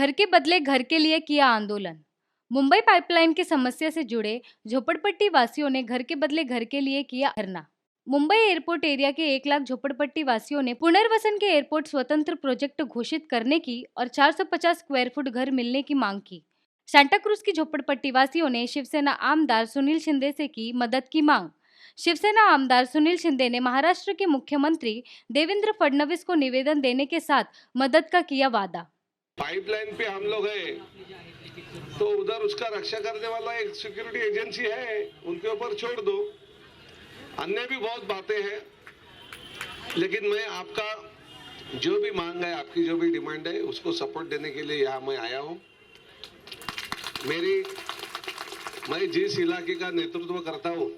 घर के बदले घर के लिए किया आंदोलन। मुंबई पाइपलाइन की समस्या से जुड़े झोपड़पट्टी वासियों ने घर के बदले घर के लिए किया धरना। मुंबई एयरपोर्ट एरिया के 1 लाख झोपड़पट्टी वासियों ने पुनर्वसन के एयरपोर्ट स्वतंत्र प्रोजेक्ट घोषित करने की और 450 स्क्वायर फुट घर मिलने की मांग की। सांता क्रूज की झोपड़पट्टी वासियों ने शिवसेना आमदार सुनील शिंदे से की मदद की मांग। शिवसेना आमदार सुनील शिंदे ने महाराष्ट्र के मुख्यमंत्री देवेंद्र फडणवीस को निवेदन देने के साथ मदद का किया वादा। पाइपलाइन पे हम लोग हैं तो उधर उसका रक्षा करने वाला एक सिक्योरिटी एजेंसी है, उनके ऊपर छोड़ दो। अन्य भी बहुत बातें हैं, लेकिन मैं आपका जो भी मांग है, आपकी जो भी डिमांड है, उसको सपोर्ट देने के लिए यहाँ मैं आया हूँ। मैं जिस इलाके का नेतृत्व करता हूँ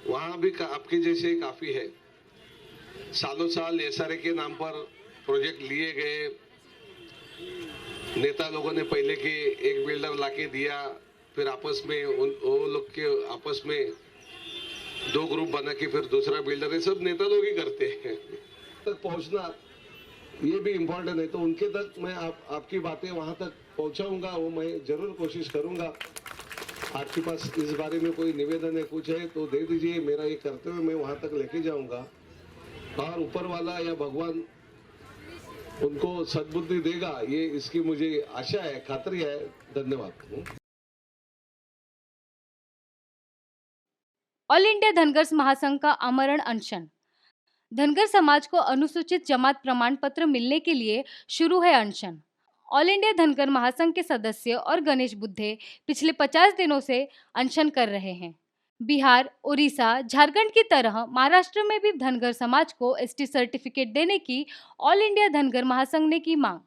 वहाँ भी आपके जैसे काफी है। सालों साल एसआरए के नाम पर प्रोजेक्ट लिए गए, नेता लोगों ने पहले के एक बिल्डर लाके दिया, फिर आपस में वो लोग के आपस में 2 ग्रुप बना के फिर दूसरा बिल्डर, ये सब नेता लोग ही करते हैं। तक पहुंचना ये भी इम्पोर्टेंट है, तो उनके तक मैं आपकी बातें वहां तक पहुंचाऊंगा, वो मैं जरूर कोशिश करूंगा। आपके पास इस बारे में कोई निवेदन है, कुछ है तो दे दीजिए, मेरा ये करते हुए मैं वहां तक लेके जाऊंगा और ऊपर वाला या भगवान उनको सद्बुद्धि देगा, ये इसकी मुझे आशा है, खातरी है। धन्यवाद। ऑल इंडिया धनगर महासंघ का आमरण अनशन। धनगर समाज को अनुसूचित जमात प्रमाण पत्र मिलने के लिए शुरू है अनशन। ऑल इंडिया धनगर महासंघ के सदस्य और गणेश बुद्धे पिछले 50 दिनों से अनशन कर रहे हैं। बिहार, उड़ीसा, झारखंड की तरह महाराष्ट्र में भी धनगर समाज को एसटी सर्टिफिकेट देने की ऑल इंडिया धनगर महासंघ ने की मांग।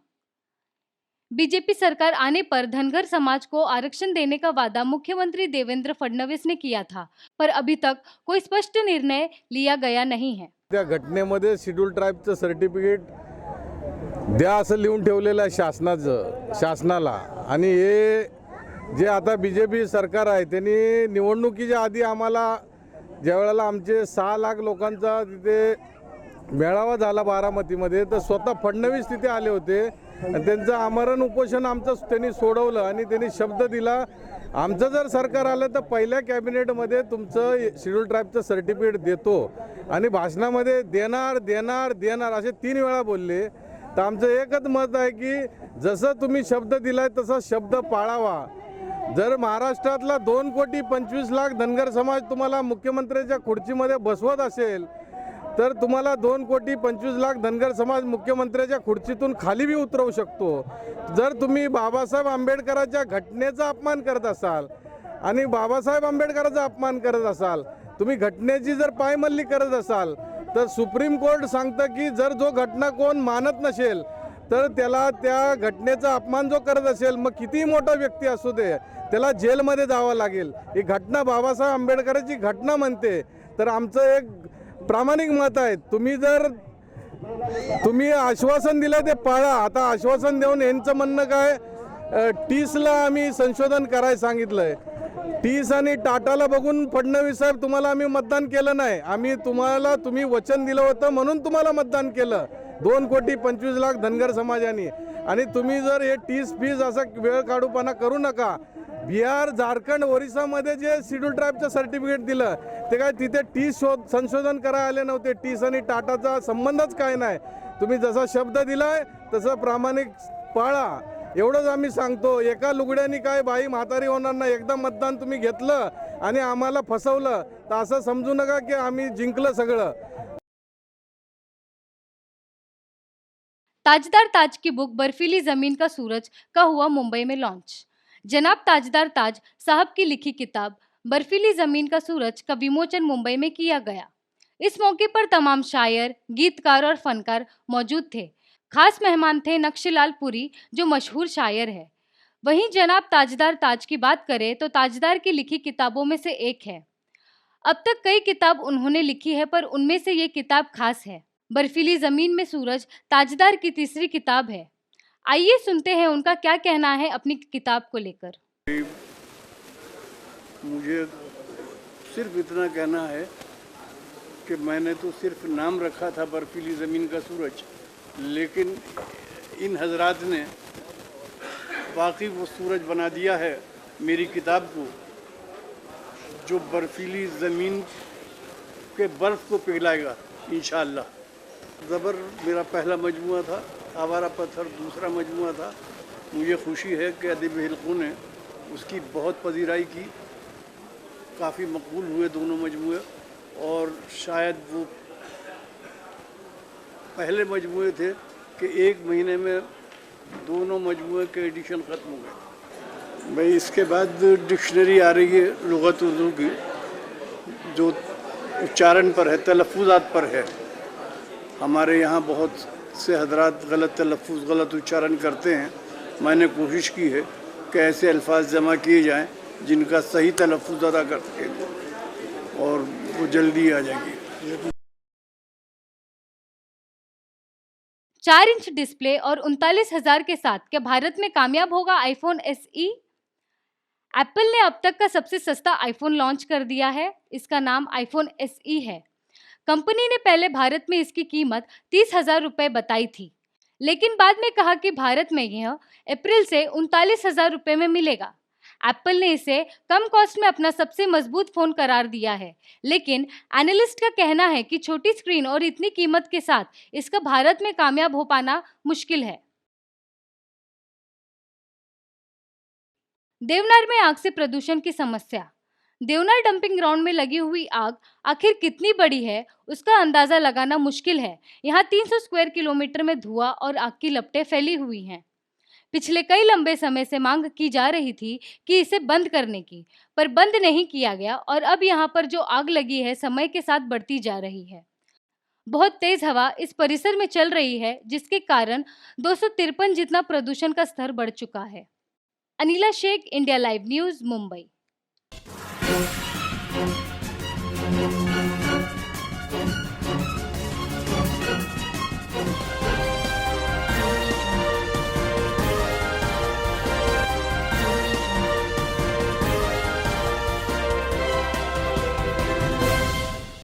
बीजेपी सरकार आने पर धनगर समाज को आरक्षण देने का वादा मुख्यमंत्री देवेंद्र फडणवीस ने किया था, पर अभी तक कोई स्पष्ट निर्णय लिया गया नहीं है। त्या घटनेमध्ये शेड्यूल ट्राइबचं सर्टिफिकेट द्या असं लिहून ठेवलेलं आहे शासनाला, आणि हे जे आता बीजेपी सरकार आहे त्यांनी निवडणुकीच्या आधी आम्हाला ज्यावेळेला आमचे 6 लाख लोकांचा तिथे मेळावा झाला बारामतीमध्ये, तर स्वतः फडणवीस तिथे आले होते आणि त्यांचं आमरण उपोषण आमचं त्यांनी सोडवलं आणि त्यांनी शब्द दिला, आमचं जर सरकार आलं तर पहिल्या कॅबिनेटमध्ये तुमचं शेड्यूल ट्राइबचं सर्टिफिकेट देतो, आणि भाषणामध्ये देणार देणार देणार असे 3 वेळा बोलले। तर आमचं एकच मत आहे की जसं तुम्ही शब्द दिलाय तसा शब्द पाळावा। जर महाराष्ट्रातला 2,25,00,000 धनगर समाज तुम्हाला मुख्यमंत्र्याच्या खुर्चीमध्ये बसवत असेल तर तुम्हाला 2,25,00,000 धनगर समाज मुख्यमंत्र्याच्या खुर्चीतून खाली भी उतरवू शकतो। जर तुम्ही बाबासाहेब आंबेडकरांच्या घटनेचा अपमान करत असाल आणि बाबासाहेब आंबेडकरांचा अपमान करत असाल, तुम्ही घटनेची जर पायमल्ली करत असाल, तर सुप्रीम कोर्ट सांगतं की जर जो घटना कोण मानत नसेल तर त्याला त्या घटनेचा अपमान जो करत असेल, मग किती मोठा व्यक्ती असू दे, त्याला जेलमध्ये जावं लागेल। ही घटना बाबासाहेब आंबेडकरांची घटना म्हणते। तर आमचं एक प्रामाणिक मत आहे, तुम्ही आश्वासन दिलं ते पाळा। आता आश्वासन देऊन यांचं म्हणणं काय, टीसला आम्ही संशोधन करायला सांगितलंय, टीस आणि टाटाला बघून फडणवीस साहेब तुम्हाला आम्ही मतदान केलं नाही, आम्ही तुम्ही वचन दिलं होतं म्हणून तुम्हाला मतदान केलं 2,25,00,000 धनगर समाजाने। आणि तुम्ही जर हे टीस फीस असा वेळ काढूपणा करू नका। बिहार, झारखंड, ओरिसामध्ये जे शेड्यूल ट्राइबचं सर्टिफिकेट दिलं ते काय तिथे टीस संशोधन करायला आले नव्हते, टीस आणि टाटाचा संबंधच काय नाही। तुम्ही जसा शब्द दिलाय तसं प्रामाणिक पाळा, एवढंच आम्ही सांगतो। एका लुगड्याने काय बाई म्हातारी होणार नाही। एकदा मतदान तुम्ही घेतलं आणि आम्हाला फसवलं तर असं समजू नका की आम्ही जिंकलं सगळं। ताजदार ताज की बुक बर्फीली जमीन का सूरज का हुआ मुंबई में लॉन्च। जनाब ताजदार ताज साहब की लिखी किताब बर्फीली जमीन का सूरज का विमोचन मुंबई में किया गया। इस मौके पर तमाम शायर, गीतकार और फनकार मौजूद थे। खास मेहमान थे नक्शीलाल पुरी, जो मशहूर शायर है। वहीं जनाब ताजदार ताज की बात करें तो ताजदार की लिखी किताबों में से एक है। अब तक कई किताब उन्होंने लिखी है, पर उनमें से ये किताब खास है। बर्फीली जमीन में सूरज ताजदार की तीसरी किताब है। आइए सुनते हैं उनका क्या कहना है अपनी किताब को लेकर। मुझे सिर्फ इतना कहना है कि मैंने तो सिर्फ नाम रखा था बर्फीली ज़मीन का सूरज, लेकिन इन हजरात ने बाकी वो सूरज बना दिया है मेरी किताब को, जो बर्फीली ज़मीन के बर्फ़ को पिघलाएगा इंशाअल्लाह। ज़बर मेरा पहला मजमूआ था, आवारा पत्थर दूसरा मजमूआ था। मुझे खुशी है कि अदीब हिल्कू ने उसकी बहुत पजीराई की, काफ़ी मकबूल हुए दोनों मजमूए, और शायद वो पहले मजमूए थे कि 1 महीने में दोनों मजमूए के एडिशन ख़त्म हो गए। भाई इसके बाद डिक्शनरी आ रही है लुग़त उर्दू की, जो उच्चारण पर है, तलफ़्फ़ुज़ात पर है। हमारे यहाँ बहुत से हजरात गलत तलफ़्फ़ुज़, गलत उच्चारण करते हैं। मैंने कोशिश की है कि ऐसे अल्फाज जमा किए जाएं जिनका सही तलफ़्फ़ुज़ अदा कर सकें, और वो जल्दी आ जाएगी। 4 इंच डिस्प्ले और 39,000 के साथ क्या भारत में कामयाब होगा आईफोन SE? एप्पल ने अब तक का सबसे सस्ता आईफोन लॉन्च कर दिया है। इसका नाम आईफोन SE है। कंपनी ने पहले भारत में इसकी कीमत 30,000 रुपये बताई थी, लेकिन बाद में कहा कि भारत में यह अप्रैल से 39,000 रुपये में मिलेगा। एप्पल ने इसे कम कॉस्ट में अपना सबसे मजबूत फोन करार दिया है, लेकिन एनालिस्ट का कहना है कि छोटी स्क्रीन और इतनी कीमत के साथ इसका भारत में कामयाब हो पाना मुश्किल है। देवनार में आग से प्रदूषण की समस्या। देवनार डंपिंग ग्राउंड में लगी हुई आग आखिर कितनी बड़ी है, उसका अंदाजा लगाना मुश्किल है। यहाँ 300 स्क्वायर किलोमीटर में धुआं और आग की लपटें फैली हुई हैं। पिछले कई लंबे समय से मांग की जा रही थी कि इसे बंद करने की, पर बंद नहीं किया गया, और अब यहाँ पर जो आग लगी है समय के साथ बढ़ती जा रही है। बहुत तेज हवा इस परिसर में चल रही है, जिसके कारण 253 जितना प्रदूषण का स्तर बढ़ चुका है। Anila Shaikh, India live news, Mumbai.